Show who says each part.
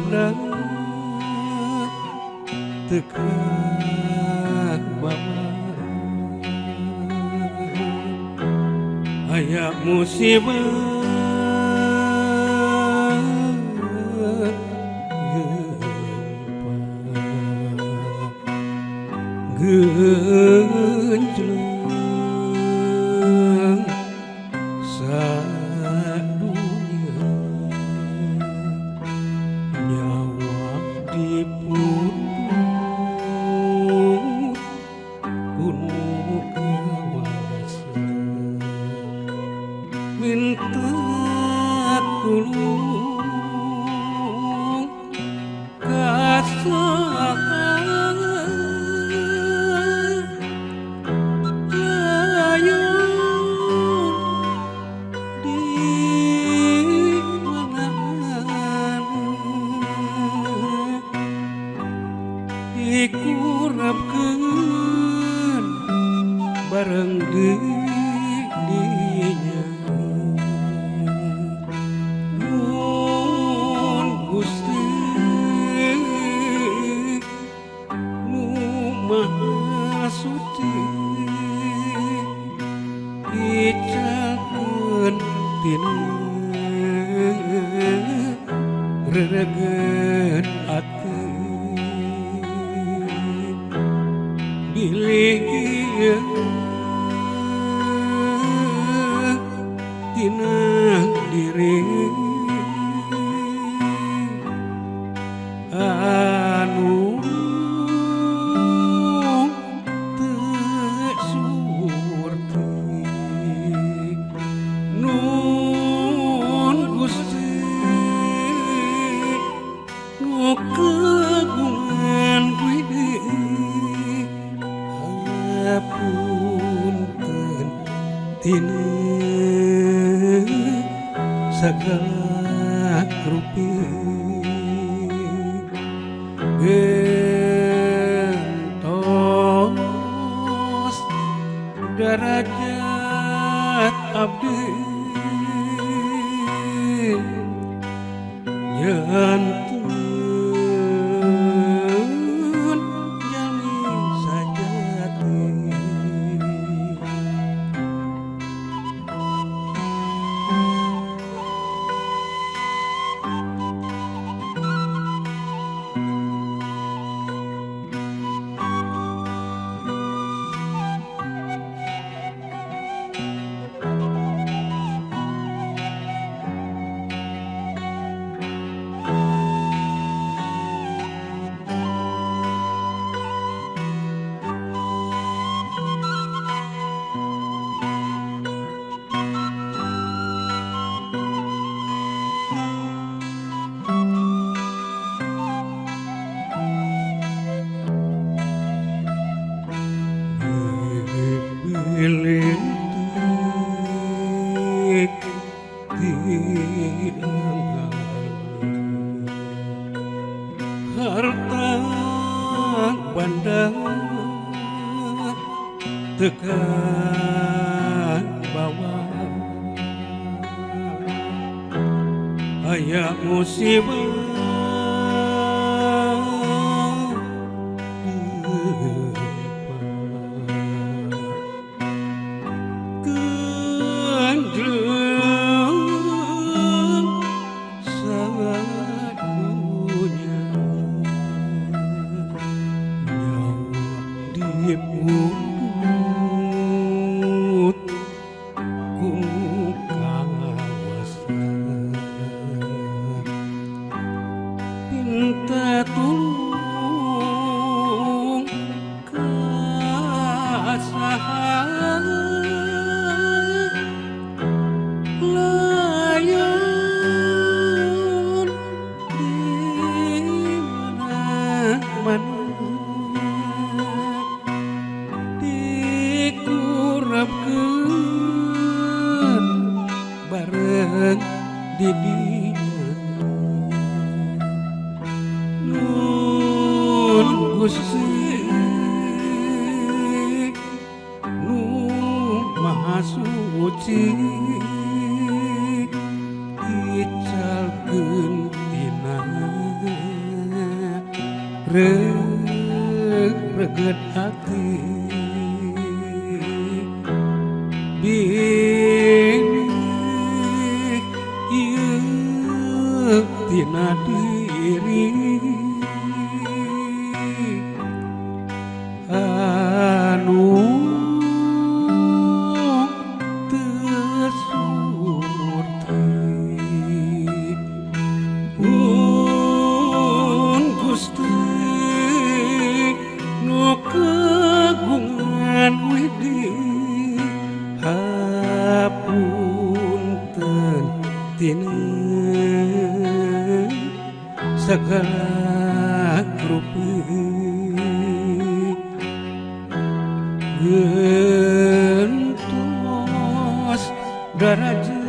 Speaker 1: pandang tekan bawah aya musibah genjleng sadunya nyawa dipundung kuno kawasa minta tulung kasahan dikurapkeun bareng dinya nun Gusti nu maha suci icakeun tina reregeun ati bilih tina diri anu teu surti nun Gusti nu kagungan widih hapunten tina sagala rupi gentos derajat abdi nyantun jami sajati Lintik tidang harta pandang tekan bawah aya musibah dipundut kuno kawasa minta tulung kasahan layan di mana-mana dikurapkeun bareng di dinya nun Gusti nu maha suci icalkeun tina reget hati bini ieu tina diri anu teu surti Gusti nu kagungan widi hapunten tina segala rupi gentos darajat